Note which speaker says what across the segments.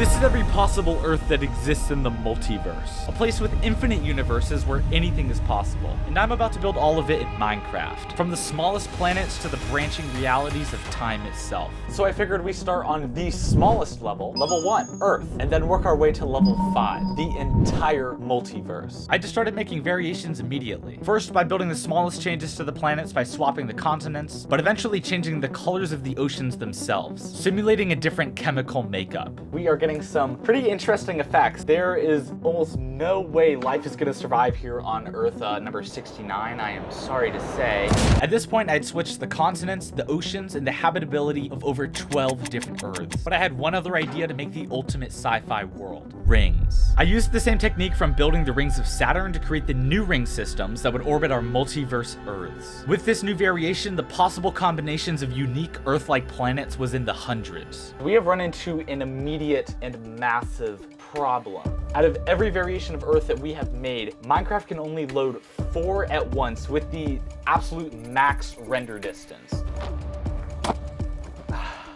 Speaker 1: This is every possible Earth that exists in the multiverse. A place with infinite universes where anything is possible. And I'm about to build all of it in Minecraft. From the smallest planets to the branching realities of time itself. So I figured we start on the smallest level, level 1, Earth, and then work our way to level 5, the entire multiverse. I just started making variations immediately. First by building the smallest changes to the planets by swapping the continents, but eventually changing the colors of the oceans themselves, simulating a different chemical makeup. We are getting some pretty interesting effects. There is almost no way life is gonna survive here on Earth number 69, I am sorry to say. At this point, I'd switched the continents, the oceans, and the habitability of over 12 different Earths. But I had one other idea to make the ultimate sci-fi world: rings. I used the same technique from building the rings of Saturn to create the new ring systems that would orbit our multiverse Earths. With this new variation, the possible combinations of unique Earth-like planets was in the hundreds. We have run into an immediate and massive problem. Out of every variation of Earth that we have made, Minecraft can only load 4 at once with the absolute max render distance.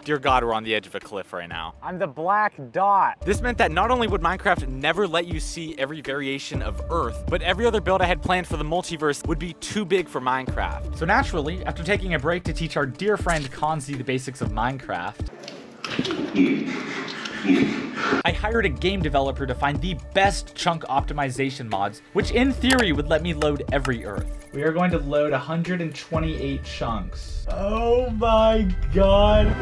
Speaker 1: Dear God, we're on the edge of a cliff right now. I'm the black dot. This meant that not only would Minecraft never let you see every variation of Earth, but every other build I had planned for the multiverse would be too big for Minecraft. So naturally, after taking a break to teach our dear friend Kanzi the basics of Minecraft, I hired a game developer to find the best chunk optimization mods, which in theory would let me load every Earth. We are going to load 128 chunks. Oh my God.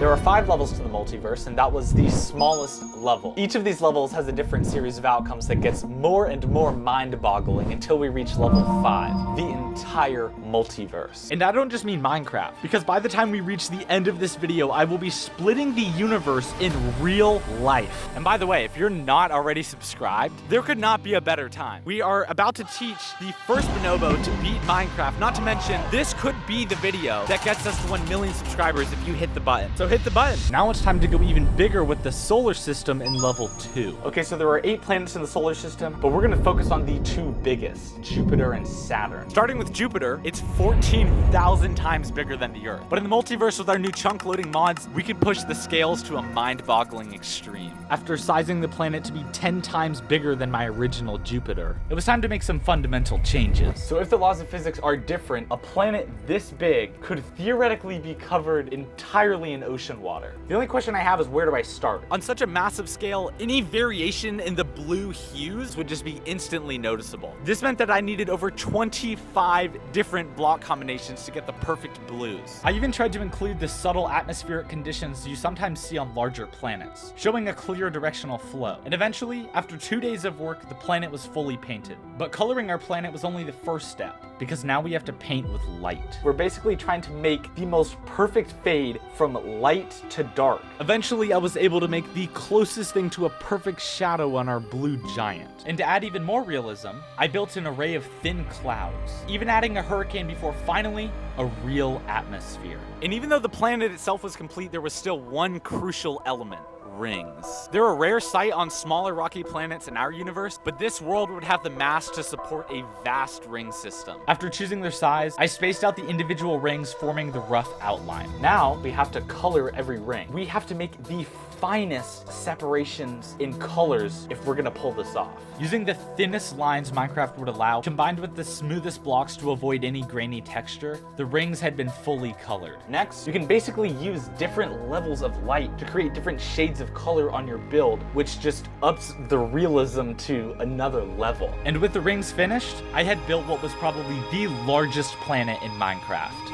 Speaker 1: There are 5 levels to the multiverse, and that was the smallest level. Each of these levels has a different series of outcomes that gets more and more mind-boggling until we reach level 5, the entire multiverse. And I don't just mean Minecraft, because by the time we reach the end of this video, I will be splitting the universe in real life. And by the way, if you're not already subscribed, there could not be a better time. We are about to teach the first bonobo to beat Minecraft, not to mention, this could be the video that gets us to 1 million subscribers if you hit the button. So hit the button. Now it's time to go even bigger with the solar system in level 2. Okay, so there are 8 planets in the solar system, but we're gonna focus on the 2 biggest, Jupiter and Saturn. Starting with Jupiter, it's 14,000 times bigger than the Earth. But in the multiverse with our new chunk loading mods, we can push the scales to a mind-boggling extreme. After sizing the planet to be 10 times bigger than my original Jupiter, it was time to make some fundamental changes. So if the laws of physics are different, a planet this big could theoretically be covered entirely in ocean water. The only question I have is, where do I start? On such a massive scale, any variation in the blue hues would just be instantly noticeable. This meant that I needed over 25 different block combinations to get the perfect blues. I even tried to include the subtle atmospheric conditions you sometimes see on larger planets, showing a clear directional flow. And eventually, after 2 days of work, the planet was fully painted. But coloring our planet was only the first step, because now we have to paint with light. We're basically trying to make the most perfect fade from light to dark. Eventually, I was able to make the closest thing to a perfect shadow on our blue giant. And to add even more realism, I built an array of thin clouds, even adding a hurricane before finally a real atmosphere. And even though the planet itself was complete, there was still one crucial element: rings. They're a rare sight on smaller rocky planets in our universe, but this world would have the mass to support a vast ring system. After choosing their size, I spaced out the individual rings, forming the rough outline. Now we have to color every ring. We have to make the finest separations in colors if we're gonna pull this off. Using the thinnest lines Minecraft would allow, combined with the smoothest blocks to avoid any grainy texture, the rings had been fully colored. Next, you can basically use different levels of light to create different shades of color on your build, which just ups the realism to another level. And with the rings finished, I had built what was probably the largest planet in Minecraft.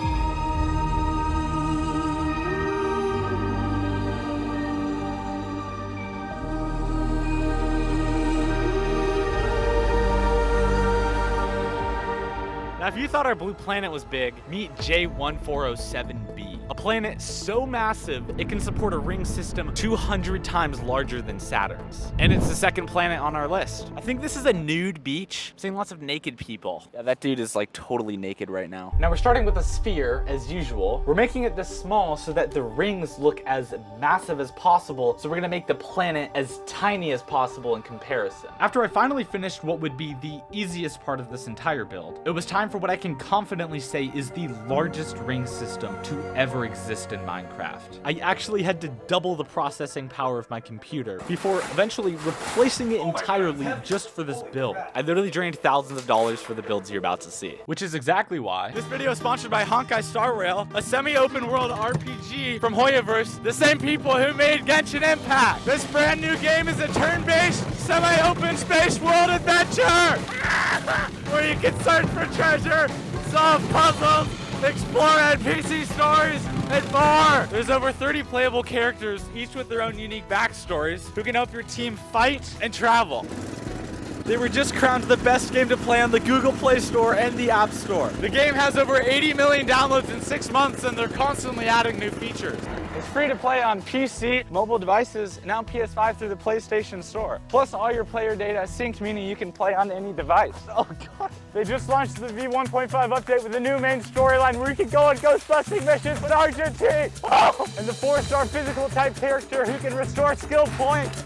Speaker 1: Now, if you thought our blue planet was big, meet J1407b. A planet so massive, it can support a ring system 200 times larger than Saturn's. And it's the second planet on our list. I think this is a nude beach. I'm seeing lots of naked people. Yeah, that dude is like totally naked right now. Now we're starting with a sphere, as usual. We're making it this small so that the rings look as massive as possible. So we're gonna make the planet as tiny as possible in comparison. After I finally finished what would be the easiest part of this entire build, it was time for what I can confidently say is the largest ring system to ever exist in Minecraft. I actually had to double the processing power of my computer before eventually replacing it entirely just for this build. I literally drained thousands of dollars for the builds you're about to see, which is exactly why this video is sponsored by Honkai Star Rail, a semi-open world RPG from Hoyaverse, the same people who made Genshin Impact. This brand new game is a turn-based, semi-open space world adventure where you can search for treasure, solve puzzles, explore NPC stories, and more! There's over 30 playable characters, each with their own unique backstories, who can help your team fight and travel. They were just crowned the best game to play on the Google Play Store and the App Store. The game has over 80 million downloads in 6 months, and they're constantly adding new features. It's free to play on PC, mobile devices, and now PS5 through the PlayStation Store. Plus, all your player data is synced, meaning you can play on any device. Oh god. They just launched the V1.5 update with a new main storyline where you can go on ghost-busting missions with RGT. Oh! And the 4-star physical type character who can restore skill points.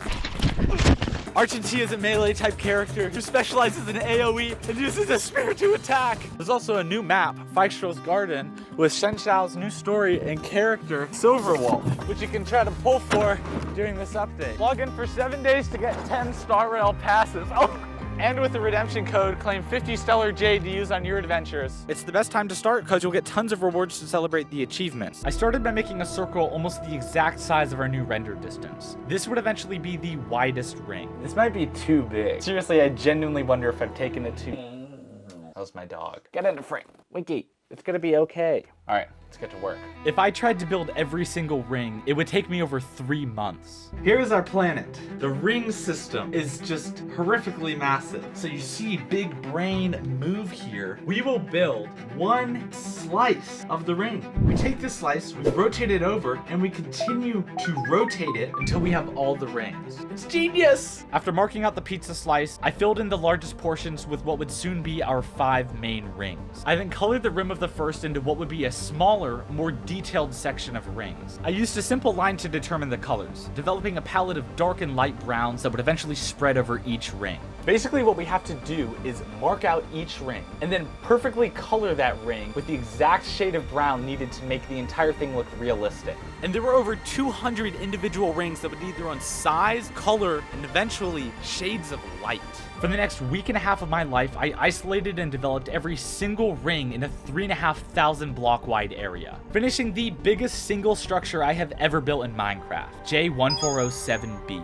Speaker 1: Archon-T is a melee-type character who specializes in AoE and uses a spear to attack. There's also a new map, Feikstro's Garden, with Shen Shao's new story and character, Silverwolf, which you can try to pull for during this update. Log in for 7 days to get 10 Star Rail passes. Oh! And with the redemption code, claim 50 Stellar Jade to use on your adventures. It's the best time to start because you'll get tons of rewards to celebrate the achievements. I started by making a circle almost the exact size of our new render distance. This would eventually be the widest ring. This might be too big. Seriously, I genuinely wonder if I've taken it too... That was my dog. Get in the frame. Wiki. It's gonna be okay. All right, let's get to work. If I tried to build every single ring, it would take me over 3 months. Here's our planet. The ring system is just horrifically massive. So you see big brain move here. We will build one slice of the ring. We take this slice, we rotate it over, and we continue to rotate it until we have all the rings. It's genius! After marking out the pizza slice, I filled in the largest portions with what would soon be our 5 main rings. I then colored the rim of the first into what would be a smaller, more detailed section of rings. I used a simple line to determine the colors, developing a palette of dark and light browns that would eventually spread over each ring. Basically what we have to do is mark out each ring and then perfectly color that ring with the exact shade of brown needed to make the entire thing look realistic. And there were over 200 individual rings that would need their own size, color, and eventually shades of light. For the next week and a half of my life, I isolated and developed every single ring in a 3,500 block wide area, finishing the biggest single structure I have ever built in Minecraft, J1407B.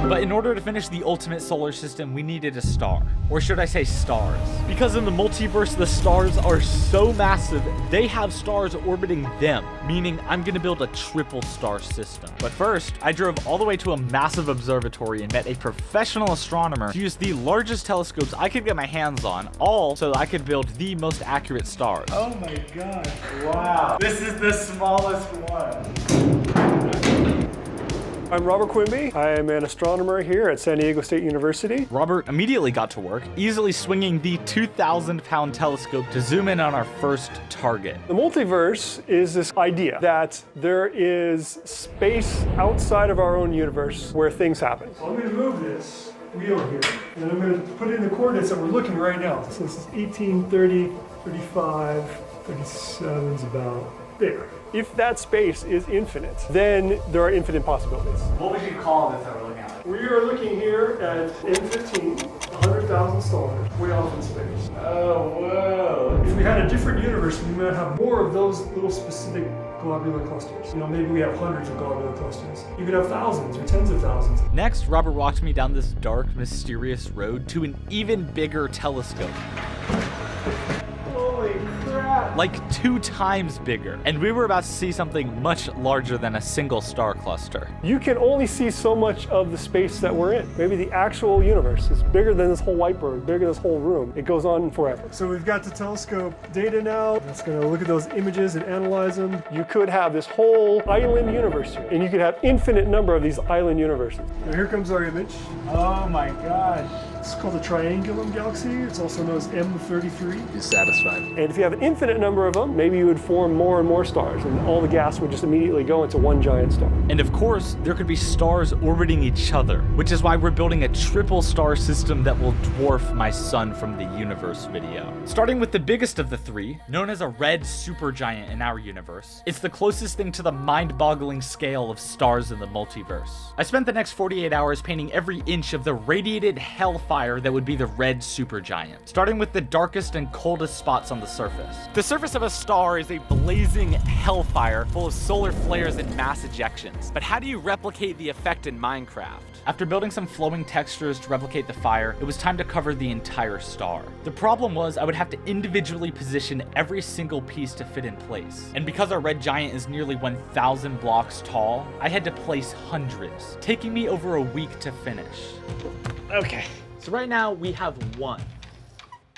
Speaker 1: But in order to finish the ultimate solar system, we needed a star. Or should I say stars? Because in the multiverse, the stars are so massive, they have stars orbiting them, meaning I'm gonna build a triple star system. But first, I drove all the way to a massive observatory and met a professional astronomer to use the largest telescopes I could get my hands on, all so I could build the most accurate stars. Oh my god, wow. This is the smallest one.
Speaker 2: I'm Robert Quimby. I am an astronomer here at San Diego State University.
Speaker 1: Robert immediately got to work, easily swinging the 2,000-pound telescope to zoom in on our first target.
Speaker 2: The multiverse is this idea that there is space outside of our own universe where things happen. So I'm going to move this wheel here, and I'm going to put in the coordinates that we're looking right now. So this is 18, 30, 35, 37 is about there. If that space is infinite, then there are infinite possibilities.
Speaker 1: What would you call this that we're looking at?
Speaker 2: We are looking here at M15, 100,000 stars, way off in space.
Speaker 1: Oh, whoa.
Speaker 2: If we had a different universe, we might have more of those little specific globular clusters. You know, maybe we have hundreds of globular clusters. You could have thousands or tens of thousands.
Speaker 1: Next, Robert walked me down this dark, mysterious road to an even bigger telescope.
Speaker 2: Holy crap!
Speaker 1: like 2 times bigger. And we were about to see something much larger than a single star cluster.
Speaker 2: You can only see so much of the space that we're in. Maybe the actual universe is bigger than this whole whiteboard, bigger than this whole room. It goes on forever. So we've got the telescope data now. That's going to look at those images and analyze them. You could have this whole island universe here, and you could have infinite number of these island universes. Now here comes our image.
Speaker 1: Oh my gosh.
Speaker 2: It's called the Triangulum Galaxy. It's also known as M33.
Speaker 3: He's satisfied.
Speaker 2: And if you have an infinite number of them, maybe you would form more and more stars, and all the gas would just immediately go into one giant star.
Speaker 1: And of course, there could be stars orbiting each other, which is why we're building a triple star system that will dwarf my sun from the universe video. Starting with the biggest of the 3, known as a red supergiant in our universe, it's the closest thing to the mind-boggling scale of stars in the multiverse. I spent the next 48 hours painting every inch of the radiated hellfire that would be the red supergiant, starting with the darkest and coldest spots on the surface. The surface of a star is a blazing hellfire full of solar flares and mass ejections. But how do you replicate the effect in Minecraft? After building some flowing textures to replicate the fire, it was time to cover the entire star. The problem was I would have to individually position every single piece to fit in place. And because our red giant is nearly 1,000 blocks tall, I had to place hundreds, taking me over a week to finish. Okay. So right now we have 1.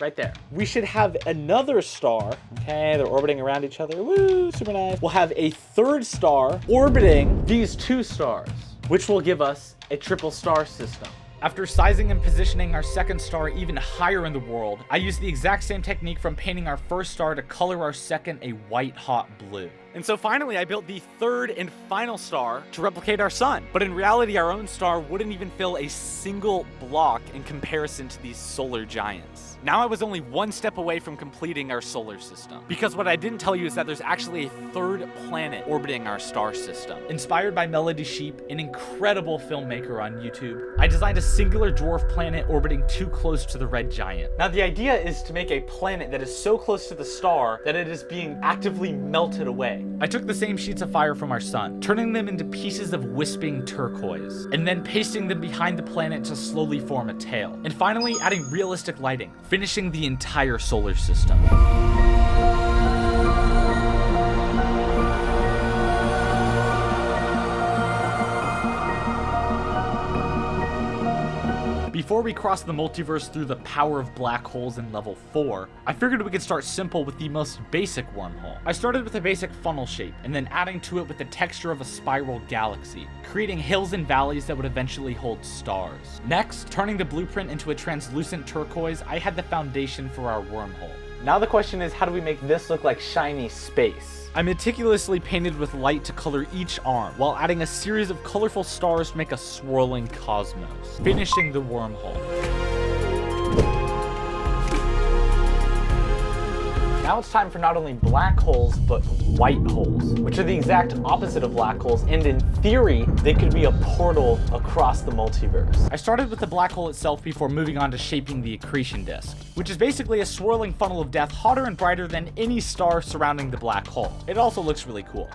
Speaker 1: Right there. We should have another star. Okay, they're orbiting around each other. Woo, super nice. We'll have a 3rd star orbiting these 2 stars, which will give us a triple star system. After sizing and positioning our 2nd star even higher in the world, I used the exact same technique from painting our 1st star to color our 2nd a white hot blue. And so finally I built the 3rd and final star to replicate our sun. But in reality, our own star wouldn't even fill a single block in comparison to these solar giants. Now I was only 1 step away from completing our solar system. Because what I didn't tell you is that there's actually a 3rd planet orbiting our star system. Inspired by MelodySheep, an incredible filmmaker on YouTube, I designed a singular dwarf planet orbiting too close to the red giant. Now the idea is to make a planet that is so close to the star that it is being actively melted away. I took the same sheets of fire from our sun, turning them into pieces of wisping turquoise, and then pasting them behind the planet to slowly form a tail. And finally, adding realistic lighting, finishing the entire solar system. Before we cross the multiverse through the power of black holes in level 4, I figured we could start simple with the most basic wormhole. I started with a basic funnel shape, and then adding to it with the texture of a spiral galaxy, creating hills and valleys that would eventually hold stars. Next, turning the blueprint into a translucent turquoise, I had the foundation for our wormhole. Now the question is, how do we make this look like shiny space? I meticulously painted with light to color each arm, while adding a series of colorful stars to make a swirling cosmos, finishing the wormhole. Now it's time for not only black holes, but white holes, which are the exact opposite of black holes, and in theory, they could be a portal across the multiverse. I started with the black hole itself before moving on to shaping the accretion disk, which is basically a swirling funnel of death hotter and brighter than any star surrounding the black hole. It also looks really cool.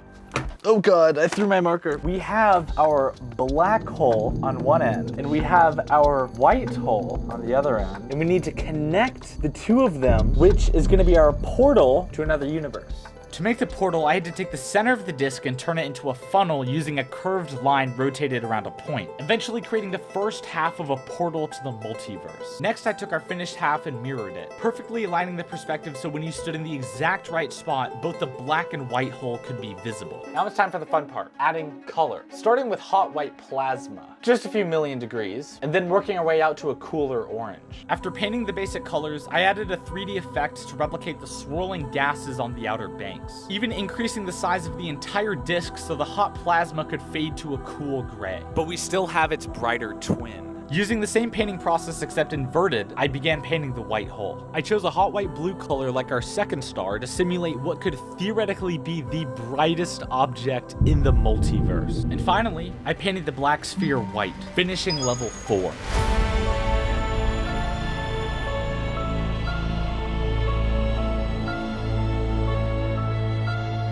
Speaker 3: Oh God, I threw my marker.
Speaker 1: We have our black hole on one end, and we have our white hole on the other end, and we need to connect the 2 of them, which is going to be our portal to another universe. To make the portal, I had to take the center of the disc and turn it into a funnel using a curved line rotated around a point, eventually creating the first half of a portal to the multiverse. Next, I took our finished half and mirrored it, perfectly aligning the perspective so when you stood in the exact right spot, both the black and white hole could be visible. Now it's time for the fun part, adding color. Starting with hot white plasma, just a few million degrees, and then working our way out to a cooler orange. After painting the basic colors, I added a 3D effect to replicate the swirling gases on the outer banks, even increasing the size of the entire disc so the hot plasma could fade to a cool gray. But we still have its brighter twin. Using the same painting process except inverted, I began painting the white hole. I chose a hot white blue color like our 2nd star to simulate what could theoretically be the brightest object in the multiverse. And finally, I painted the black sphere white, finishing level 4.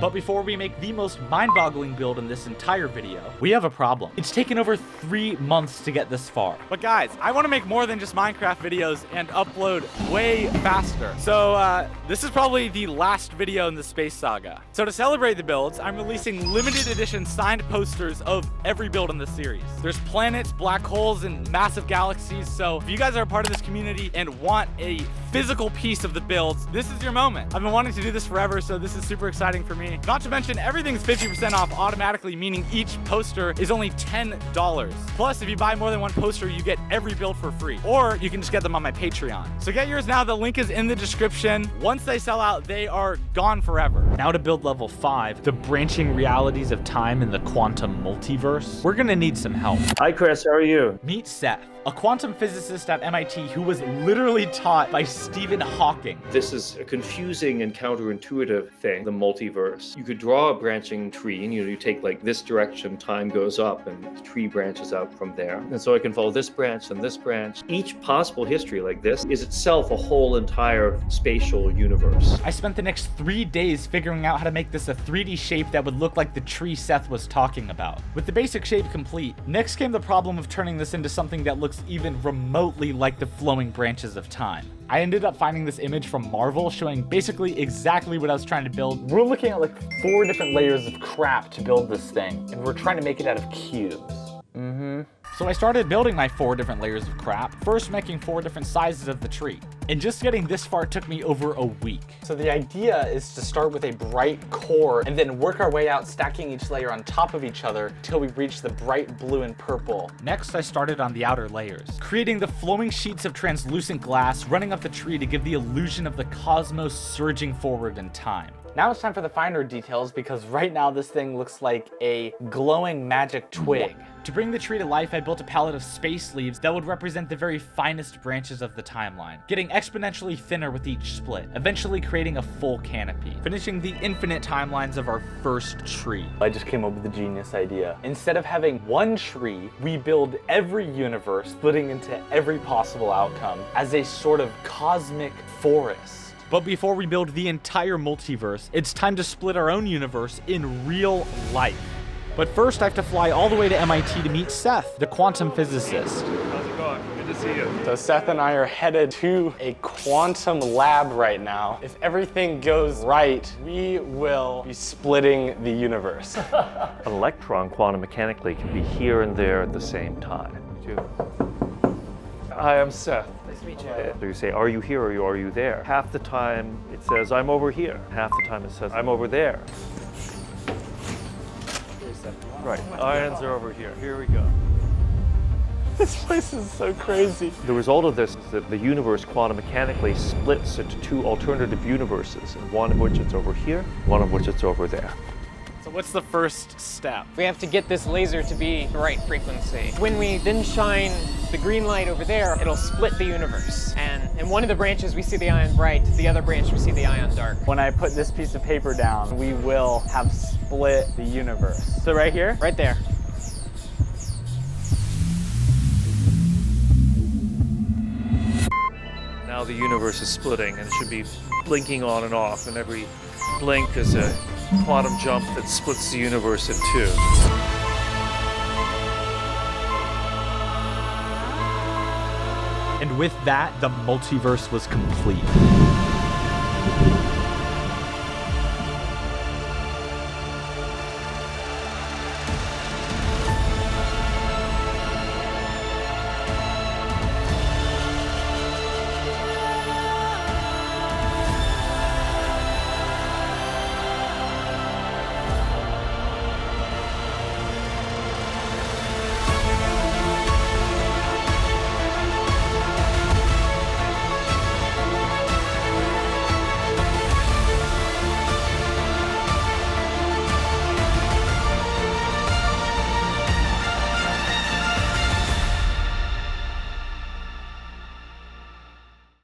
Speaker 1: But before we make the most mind-boggling build in this entire video, we have a problem. It's taken over 3 months to get this far. But guys, I want to make more than just Minecraft videos and upload way faster. So this is probably the last video in the Space Saga. So to celebrate the builds, I'm releasing limited edition signed posters of every build in the series. There's planets, black holes, and massive galaxies. So if you guys are a part of this community and want a physical piece of the builds, this is your moment. I've been wanting to do this forever, so this is super exciting for me. Not to mention, everything's 50% off automatically, meaning each poster is only $10. Plus, if you buy more than one poster, you get every build for free. Or you can just get them on my Patreon. So get yours now. The link is in the description. Once they sell out, they are gone forever. Now to build level 5, the branching realities of time in the quantum multiverse, we're gonna need some help.
Speaker 4: Hi Chris, how are you?
Speaker 1: Meet Seth, a quantum physicist at MIT who was literally taught by Stephen Hawking.
Speaker 4: This is a confusing and counterintuitive thing, the multiverse. You could draw a branching tree and you take like this direction, time goes up and the tree branches out from there. And so I can follow this branch and this branch. Each possible history like this is itself a whole entire spatial universe.
Speaker 1: I spent the next 3 days figuring out how to make this a 3D shape that would look like the tree Seth was talking about. With the basic shape complete, next came the problem of turning this into something that looks even remotely like the flowing branches of time. I ended up finding this image from Marvel showing basically exactly what I was trying to build. We're looking at like 4 different layers of crap to build this thing, and we're trying to make it out of cubes. So I started building my 4 different layers of crap, first making 4 different sizes of the tree. And just getting this far took me over a week. So the idea is to start with a bright core and then work our way out, stacking each layer on top of each other till we reach the bright blue and purple. Next, I started on the outer layers, creating the flowing sheets of translucent glass running up the tree to give the illusion of the cosmos surging forward in time. Now it's time for the finer details, because right now this thing looks like a glowing magic twig. To bring the tree to life, I built a palette of space leaves that would represent the very finest branches of the timeline, getting exponentially thinner with each split, eventually creating a full canopy, finishing the infinite timelines of our first tree. I just came up with a genius idea. Instead of having one tree, we build every universe, splitting into every possible outcome as a sort of cosmic forest. But before we build the entire multiverse, it's time to split our own universe in real life. But first, I have to fly all the way to MIT to meet Seth, the quantum physicist.
Speaker 2: How's it going? Good to see you.
Speaker 1: So Seth and I are headed to a quantum lab right now. If everything goes right, we will be splitting the universe.
Speaker 4: An electron quantum mechanically can be here and there at the same time. Hi, I'm Seth.
Speaker 5: Nice to meet you.
Speaker 4: So you say, are you here or are you there? Half the time it says, I'm over here. Half the time it says, I'm over there. Right, ions are over here. Here we go.
Speaker 1: This place is so crazy.
Speaker 4: The result of this is that the universe quantum mechanically splits into 2 alternative universes, and one of which it's over here, one of which it's over there.
Speaker 1: So what's the first step?
Speaker 5: We have to get this laser to be the right frequency. When we then shine the green light over there, it'll split the universe. And in one of the branches we see the ion bright, the other branch we see the ion dark.
Speaker 1: When I put this piece of paper down, we will have split the universe. So right here?
Speaker 5: Right there.
Speaker 4: Now the universe is splitting and it should be blinking on and off, and every blink is a quantum jump that splits the universe in 2.
Speaker 1: And with that, the multiverse was complete.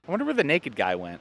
Speaker 1: I wonder where the naked guy went.